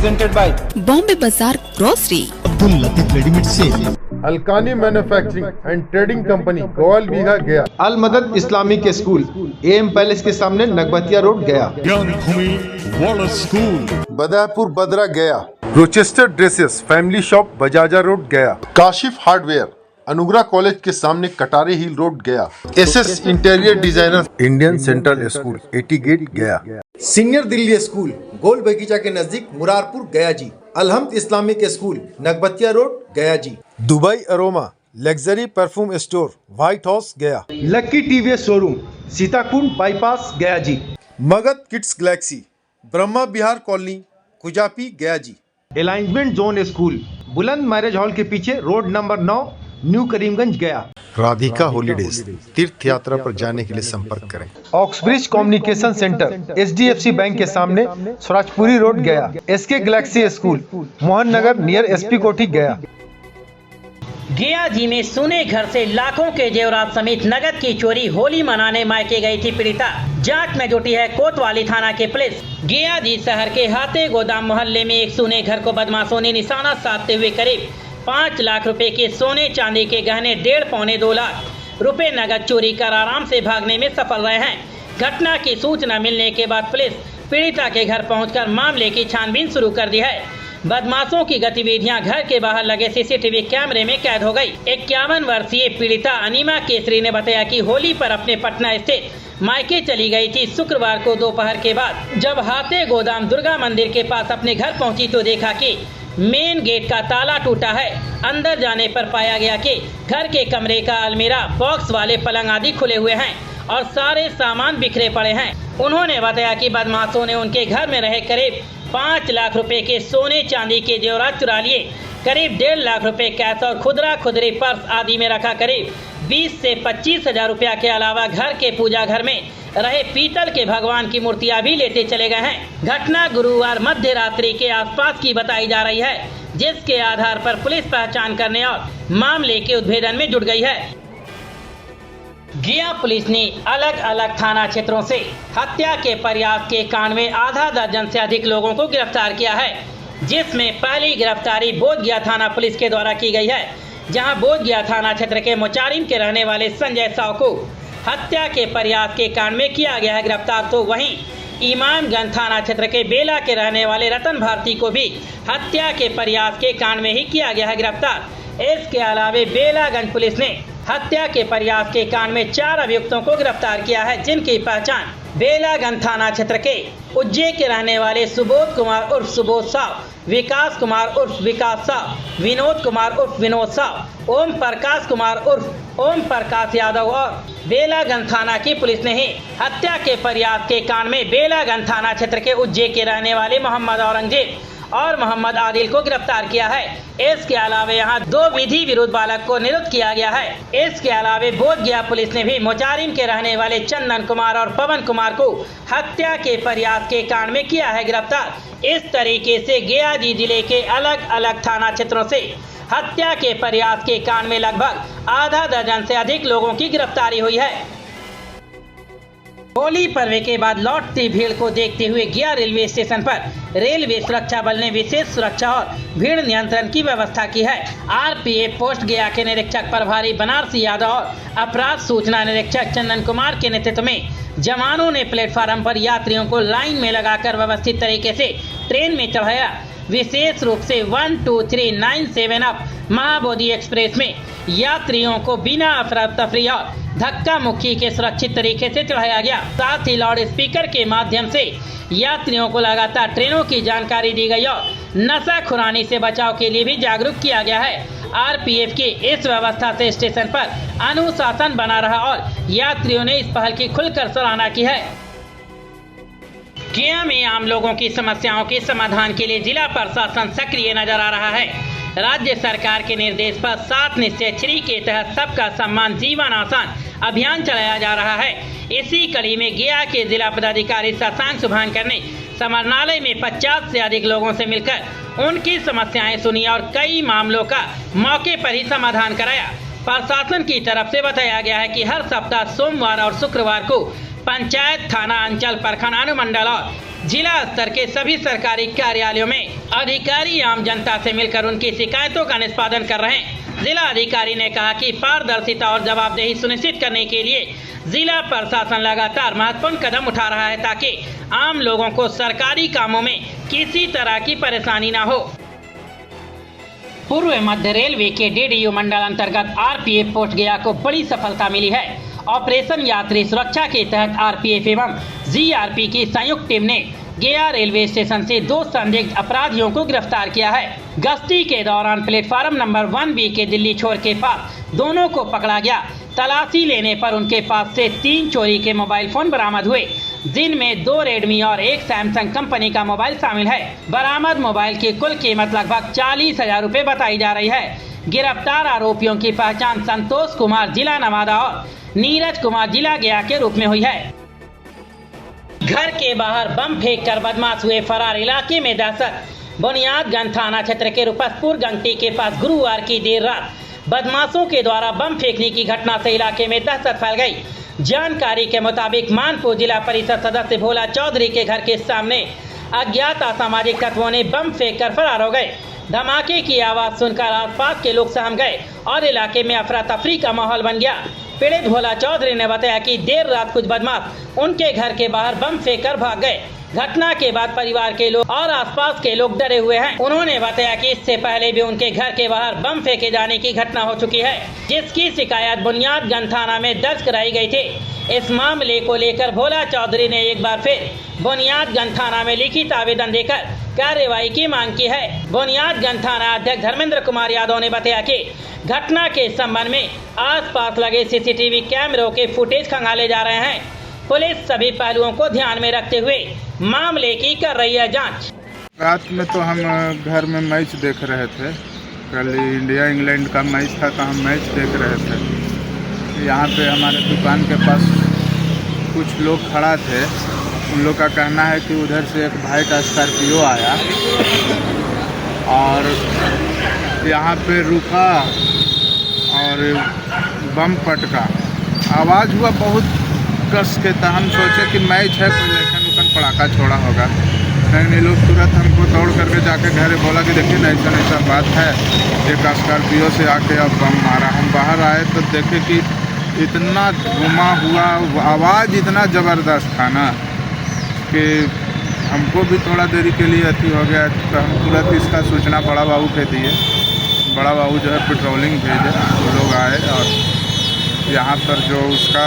presented by Bombay Bazaar Grocery, Abdul Latif readymade sale, Alkani manufacturing and trading company Gowal Bigha Gaya, Al मदद Islamic school M palace के सामने नगबतिया road गया, ज्ञान भूमि वाला school, Badapur Badra Gaya, Rochester dresses family shop Bajaja road Gaya, Kashif hardware Anugrah college के सामने Katari hill road Gaya, SS interior designer Indian central school 80 gate Gaya, senior Delhi school Gol Bagicha के नजदीक Murarpur Gaya ji, Alhamd Islamic school Nagbatiya road Gaya ji, Dubai aroma luxury perfume store White House Gaya, lucky TVS showroom Sitakund bypass Gaya ji, Magadh kids galaxy Brahma Bihar colony Kujapi गया जी, अलाइंसमेंट zone school बुलंद marriage hall के पीछे road number 9 new Karimganj गया, Radhika holidays तीर्थ यात्रा पर जाने के लिए संपर्क करें, Oxbridge communication centre HDFC bank के सामने स्वराजपुरी रोड गया, SK Galaxy school Mohan Nagar near SP कोठी गया। गया जी में सोने घर से लाखों के जेवरात समेत नगद की चोरी होली मनाने मायके गई थी पीड़िता। जांच में जुटी है कोतवाली थाना की पुलिस। गया जी शहर के हाथे गोदाम मोहल्ले में एक सोने घर को बदमाशों ने निशाना साधते हुए करीब 5 लाख रुपए के सोने चांदी के गहने 1.5 पौने 2 लाख रुपए नगद चोरी कर आराम से भागने में सफल रहे हैं। घटना की सूचना मिलने के बाद पुलिस पीड़िता के घर पहुंचकर मामले की छानबीन शुरू कर दी है। बदमाशों की गतिविधियां घर के बाहर लगे सीसीटीवी कैमरे में कैद हो गई। 51 वर्षीय पीड़िता अनीमा केसरी ने बताया कि होली पर अपने पटना स्थित मायके चली गई थी। शुक्रवार को दोपहर के बाद जब हाथे गोदाम दुर्गा मंदिर के पास अपने घर पहुंची तो देखा कि मेन गेट का ताला टूटा है। अंदर जाने पर पाया गया कि घर के कमरे का अलमीरा, बॉक्स वाले पलंग आदि खुले हुए हैं और सारे सामान बिखरे पड़े हैं। उन्होंने बताया कि बदमाशों ने उनके घर में रहे करीब 5 लाख रुपए के सोने चांदी के जेवरात चुरा लिए। करीब 1.5 लाख रुपए कैश और खुदरा खुदरी पर्स आदि में रखा करीब 20 से 25 हजार रुपया के अलावा घर के पूजा घर में रहे पीतल के भगवान की मूर्तियां भी लेते चले गए हैं। घटना गुरुवार मध्य रात्रि के आसपास की बताई जा रही है, जिसके आधार पर पुलिस पहचान करने और मामले के उद्भेदन में जुट गई है। गया पुलिस ने अलग अलग थाना क्षेत्रों से हत्या के प्रयास के कांड में आधा दर्जन से अधिक लोगों को गिरफ्तार किया है, जिसमें पहली गिरफ्तारी बोधगया थाना पुलिस के द्वारा की गई है, जहां बोधगया थाना क्षेत्र के मुचारिम के रहने वाले संजय साव को हत्या के प्रयास के कांड में किया गया है गिरफ्तार। तो वहीं इमामगंज थाना क्षेत्र के बेला के रहने वाले रतन भारती को भी हत्या के प्रयास के कांड में ही किया गया है गिरफ्तार। इसके अलावा बेलागंज पुलिस ने हत्या के प्रयास के कांड में 4 अभियुक्तों को गिरफ्तार किया है, जिनकी पहचान बेलागंज थाना क्षेत्र के उज्जे के रहने वाले सुबोध कुमार उर्फ सुबोध साव, विकास कुमार उर्फ विकास साव, विनोद कुमार उर्फ विनोद साव, ओम प्रकाश कुमार उर्फ ओम प्रकाश यादव और बेलागंज थाना की पुलिस ने ही हत्या के प्रयास के कांड में बेलागंज थाना क्षेत्र के उज्जे के रहने वाले मोहम्मद औरंगजेब और मोहम्मद आदिल को गिरफ्तार किया है। इसके अलावा यहाँ 2 विधि विरुद्ध बालक को निरुद्ध किया गया है। इसके अलावा बोधगया पुलिस ने भी मुचारिम के रहने वाले चंदन कुमार और पवन कुमार को हत्या के प्रयास के कांड में किया है गिरफ्तार। इस तरीके से गया जी जिले के अलग अलग थाना क्षेत्रों से हत्या के प्रयास के कांड में लगभग आधा दर्जन से अधिक लोगों की गिरफ्तारी हुई है। होली पर्व के बाद लौटती भीड़ को देखते हुए गया रेलवे स्टेशन पर रेलवे सुरक्षा बल ने विशेष सुरक्षा और भीड़ नियंत्रण की व्यवस्था की है। आरपीएफ पोस्ट गया के निरीक्षक प्रभारी बनारसी यादव और अपराध सूचना निरीक्षक चंदन कुमार के नेतृत्व में जवानों ने प्लेटफार्म पर यात्रियों को लाइन में लगाकर व्यवस्थित तरीके से ट्रेन में चढ़ाया। विशेष रूप से 12397 अप महाबोधि एक्सप्रेस में यात्रियों को बिना अफरा तफरी और धक्का मुक्की के सुरक्षित तरीके से चढ़ाया गया। साथ ही लाउड स्पीकर के माध्यम से यात्रियों को लगातार ट्रेनों की जानकारी दी गई और नशा खुरानी से बचाव के लिए भी जागरूक किया गया है। आरपीएफ की इस व्यवस्था से स्टेशन पर अनुशासन बना रहा और यात्रियों ने इस पहल की खुलकर सराहना की है। गया में आम लोगों की समस्याओं के समाधान के लिए जिला प्रशासन सक्रिय नजर आ रहा है। राज्य सरकार के निर्देश पर 7 निश्चय 3 के तहत सबका सम्मान जीवन आसान अभियान चलाया जा रहा है। इसी कड़ी में गया के जिला पदाधिकारी शशांक शुभांकर ने समरनालय में 50 से अधिक लोगों से मिलकर उनकी समस्याएं सुनी और कई मामलों का मौके पर ही समाधान कराया। प्रशासन की तरफ से बताया गया है कि हर सप्ताह सोमवार और शुक्रवार को पंचायत, थाना, अंचल, प्रखंड, अनुमंडल और जिला स्तर के सभी सरकारी कार्यालयों में अधिकारी आम जनता से मिलकर उनकी शिकायतों का निष्पादन कर रहे हैं। जिला अधिकारी ने कहा कि पारदर्शिता और जवाबदेही सुनिश्चित करने के लिए जिला प्रशासन लगातार महत्वपूर्ण कदम उठा रहा है ताकि आम लोगों को सरकारी कामों में किसी तरह की परेशानी न हो। पूर्व मध्य रेलवे के डीडीयू मंडल अंतर्गत आरपीएफ पोस्ट गया को बड़ी सफलता मिली है। ऑपरेशन यात्री सुरक्षा के तहत आरपीएफ एवं जीआरपी की संयुक्त टीम ने गया रेलवे स्टेशन से 2 संदिग्ध अपराधियों को गिरफ्तार किया है। गश्ती के दौरान प्लेटफार्म नंबर 1B के दिल्ली छोर के पास दोनों को पकड़ा गया। तलाशी लेने पर उनके पास से 3 चोरी के मोबाइल फोन बरामद हुए, जिनमें 2 रेडमी और 1 सैमसंग कंपनी का मोबाइल शामिल है। बरामद मोबाइल की कुल कीमत लगभग 40,000 रुपए बताई जा रही है। गिरफ्तार आरोपियों की पहचान संतोष कुमार जिला नवादा और नीरज कुमार जिला गया के रूप में हुई है। घर के बाहर बम फेंक कर बदमाश हुए फरार, इलाके में दहशत। बुनियादगंज थाना क्षेत्र के रुपसपुर गंगटी के पास गुरुवार की देर रात बदमाशों के द्वारा बम फेंकने की घटना से इलाके में दहशत फैल गई। जानकारी के मुताबिक मानपुर जिला परिषद सदस्य भोला चौधरी के घर के सामने अज्ञात असामाजिक तत्वों ने बम फेंक कर फरार हो गए। धमाके की आवाज सुनकर आसपास के लोग सहम गए और इलाके में अफरा तफरी का माहौल बन गया। पीड़ित भोला चौधरी ने बताया कि देर रात कुछ बदमाश उनके घर के बाहर बम फेंक कर भाग गए। घटना के बाद परिवार के लोग और आसपास के लोग डरे हुए हैं। उन्होंने बताया कि इससे पहले भी उनके घर के बाहर बम फेंके जाने की घटना हो चुकी है, जिसकी शिकायत बुनियादगंज थाना में दर्ज कराई गई थी। इस मामले को लेकर भोला चौधरी ने एक बार फिर बुनियादगंज थाना में लिखित आवेदन देकर कार्रवाई की मांग की है। बुनियादगंज थाना अध्यक्ष धर्मेंद्र कुमार यादव ने बताया कि घटना के संबंध में आसपास लगे सीसीटीवी कैमरों के फुटेज खंगाले जा रहे हैं। पुलिस सभी पहलुओं को ध्यान में रखते हुए मामले की कर रही है जांच। रात में तो हम घर में मैच देख रहे थे। कल इंडिया इंग्लैंड का मैच था तो हम मैच देख रहे थे। यहाँ पे हमारे दुकान के पास कुछ लोग खड़ा थे। उन लोग का कहना है कि उधर से एक भाई का स्कॉर्पियो आया और यहाँ पे रुका और बम पटका। आवाज़ हुआ बहुत कस के, तो हम सोचे कि मैच है कोई लेकिन पटाखा छोड़ा होगा। लेकिन लोग तुरंत हमको दौड़ करके जाके घर बोला कि देखिए ना ऐसा बात है, एक स्कॉर्पियो से आके अब बम मारा। हम बाहर आए तो देखे कि इतना घुमा हुआ, आवाज़ इतना ज़बरदस्त था ना कि हमको भी थोड़ा देरी के लिए अति हो गया। तो हम तुरंत इसका सूचना बड़ा बाबू के दिए। बड़ा बाबू जो है पेट्रोलिंग भेजे, वो लोग आए और यहाँ पर जो उसका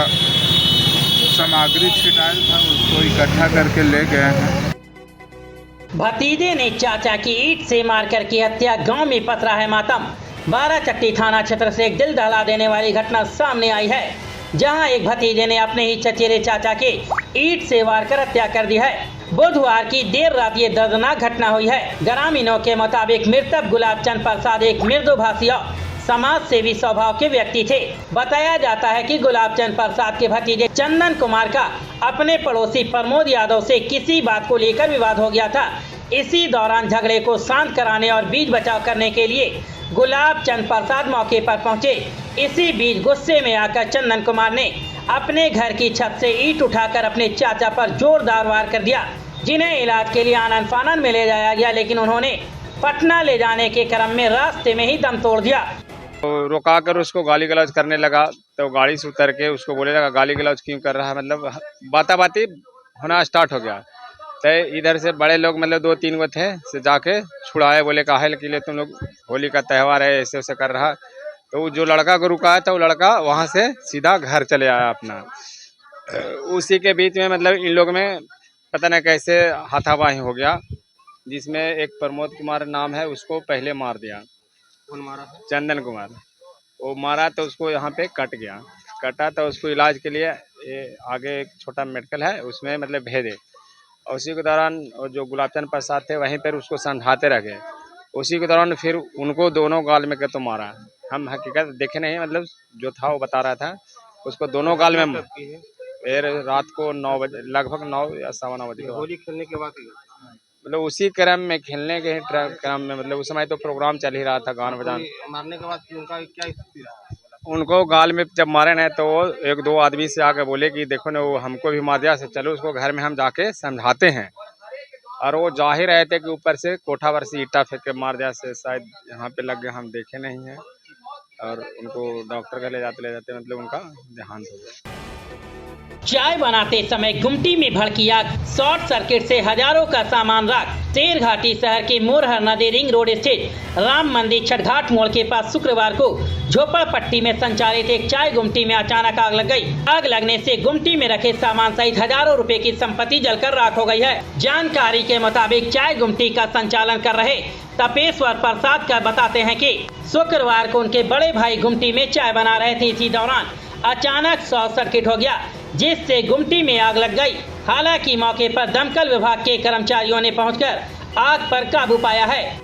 सामग्री छिटायल था उसको इकट्ठा करके ले गए हैं। भतीजे ने चाचा की ईंट से मारकर की हत्या, गांव में पसरा है मातम। बाराचट्टी थाना क्षेत्र से एक दिल दहला देने वाली घटना सामने आई है, जहां एक भतीजे ने अपने ही चचेरे चाचा के ईंट से वार कर हत्या कर दी है। बुधवार की देर रात ये दर्दनाक घटना हुई है। ग्रामीणों के मुताबिक मृतक गुलाब चंद प्रसाद एक मृदुभाषी समाज सेवी स्वभाव के व्यक्ति थे। बताया जाता है कि गुलाब चंद प्रसाद के भतीजे चंदन कुमार का अपने पड़ोसी प्रमोद यादव से किसी बात को लेकर विवाद हो गया था। इसी दौरान झगड़े को शांत कराने और बीच बचाव करने के लिए गुलाब चंद प्रसाद मौके पर पहुंचे। इसी बीच गुस्से में आकर चंदन कुमार ने अपने घर की छत से ईंट उठाकर अपने चाचा पर जोरदार वार कर दिया, जिन्हें इलाज के लिए आनन फानन में ले जाया गया, लेकिन उन्होंने पटना ले जाने के क्रम में रास्ते में ही दम तोड़ दिया। तो रुका कर उसको गाली गलौज करने लगा, तो गाड़ी से उतर के उसको बोले लगा गाली गलौज क्यों कर रहा है, मतलब बाती होना स्टार्ट हो गया। तो इधर से बड़े लोग मतलब 2-3 गो थे से जाके छुड़ाए, बोले काहे के लिए तुम लोग, होली का त्यौहार है ऐसे वैसे कर रहा। तो जो लड़का को रुका था वो लड़का वहाँ से सीधा घर चले आया अपना। उसी के बीच में मतलब इन लोग में पता नहीं कैसे हाथापाई हो गया, जिसमें एक प्रमोद कुमार नाम है उसको पहले मार दिया। कौन मारा? चंदन कुमार। वो मारा तो उसको यहाँ पे कटा तो उसको इलाज के लिए आगे एक छोटा मेडिकल है उसमें मतलब भेजे। और उसी के दौरान जो गुलाबचंद प्रसाद थे वहीं पर उसको समझाते रह गए। उसी के दौरान फिर उनको दोनों गाल में तो मारा। हम हकीकत देखे नहीं, मतलब जो था वो बता रहा था, उसको दोनों गाल में फिर रात को 9 बजे, लगभग 9 या 9:15 बजे। होली खेलने के बाद मतलब उसी क्रम में, खेलने के क्रम में, मतलब उस समय तो प्रोग्राम चल ही रहा था, गान बजान। मारने के बाद उनका क्या स्थिति रहा? उनको गाल में जब मारे न तो 1-2 आदमी से आके बोले कि देखो ना वो हमको भी मार दिया, चलो उसको घर में हम जाके समझाते हैं। और वो जा ही रहे थे कि ऊपर से कोठा पर से ईटा फेंक के मार दिया से शायद यहाँ पे लग गए, हम देखे नहीं हैं। और उनको डॉक्टर का ले जाते मतलब उनका देहांत हो गया। चाय बनाते समय गुमटी में भड़की आग, शॉर्ट सर्किट से हजारों का सामान राख। शेरघाटी शहर के मोरहर नदी रिंग रोड स्थित राम मंदिर छठघाट मोड़ के पास शुक्रवार को झोपड़पट्टी में संचालित एक चाय गुमटी में अचानक आग लग गई। आग लगने से गुमटी में रखे सामान सहित हजारों रुपए की संपत्ति जलकर राख हो गई है। जानकारी के मुताबिक चाय गुमटी का संचालन कर रहे तपेश्वर प्रसाद का बताते हैं कि शुक्रवार को उनके बड़े भाई गुमटी में चाय बना रहे थे। इसी दौरान अचानक शॉर्ट सर्किट हो गया, जिससे गुमटी में आग लग गई। हालांकि मौके पर दमकल विभाग के कर्मचारियों ने पहुंचकर आग पर काबू पाया है।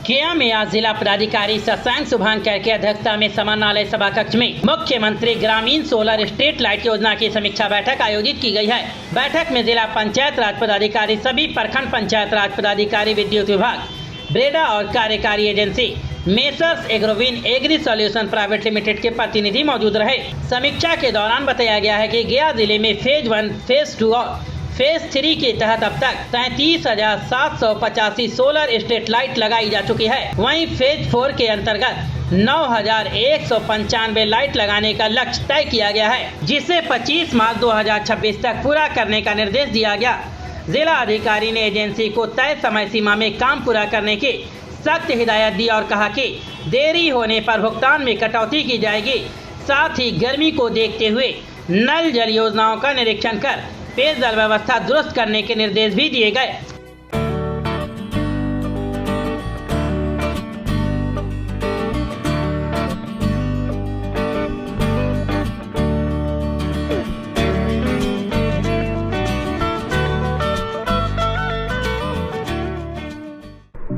गया में आज जिला पदाधिकारी शशांक शुभांकर की अध्यक्षता में समाहरणालय सभा कक्ष में मुख्यमंत्री ग्रामीण सोलर स्ट्रीट लाइट योजना की समीक्षा बैठक आयोजित की गई है। बैठक में जिला पंचायत राज पदाधिकारी, सभी प्रखंड पंचायत राज पदाधिकारी, विद्युत विभाग, ब्रेडा और कार्यकारी agency Messrs Agrovin agri solution private limited के प्रतिनिधि मौजूद रहे। समीक्षा के दौरान बताया गया है कि गया जिले में फेज 1, फेज 2 और फेज 3 के तहत अब तक 33,785 सोलर स्ट्रीट लाइट लगाई जा चुकी है। वहीं फेज 4 के अंतर्गत 9,195 लाइट लगाने का लक्ष्य तय किया गया है, जिसे 25 मार्च 2026 तक पूरा करने का निर्देश दिया गया। जिला अधिकारी ने एजेंसी को तय समय सीमा में काम पूरा करने की सख्त हिदायत दी और कहा कि देरी होने पर भुगतान में कटौती की जाएगी। साथ ही गर्मी को देखते हुए नल जल योजनाओं का निरीक्षण कर पेयजल व्यवस्था दुरुस्त करने के निर्देश भी दिए गए।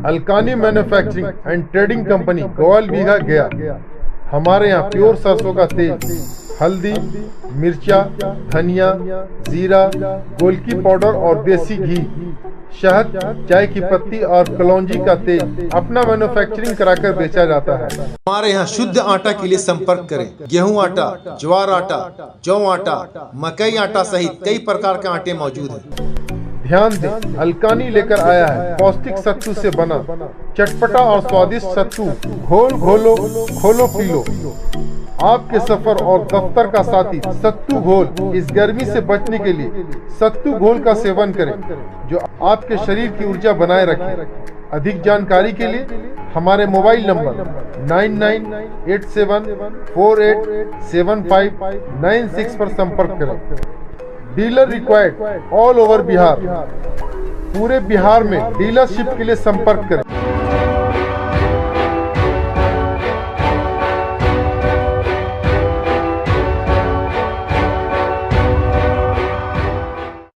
Alkani manufacturing and trading company Goyal Bigha Gaya. हमारे यहाँ प्योर सरसों का तेल, हल्दी, मिर्चा, धनिया, जीरा, गोलकी पाउडर और देसी घी, शहद, चाय की पत्ती और कलौंजी का तेल अपना मैन्युफैक्चरिंग कराकर बेचा जाता है। हमारे यहाँ शुद्ध आटा के लिए संपर्क करें। गेहूं आटा, ज्वार आटा, जौ आटा, मकई आटा सहित कई प्रकार के आटे मौजूद हैं। ध्यान दें, अलकानी लेकर आया है पौष्टिक सत्तू से बना चटपटा और स्वादिष्ट सत्तू। घोल घोलो, खोलो पी लो। आपके सफर और दफ्तर का साथी सत्तू घोल। इस गर्मी से बचने के लिए सत्तू घोल का सेवन करें, जो आपके शरीर की ऊर्जा बनाए रखे। अधिक जानकारी के लिए हमारे मोबाइल नंबर 9987487596 पर संपर्क करें। Dealer required all over Bihar. पूरे बिहार में डीलरशिप के लिए संपर्क करें।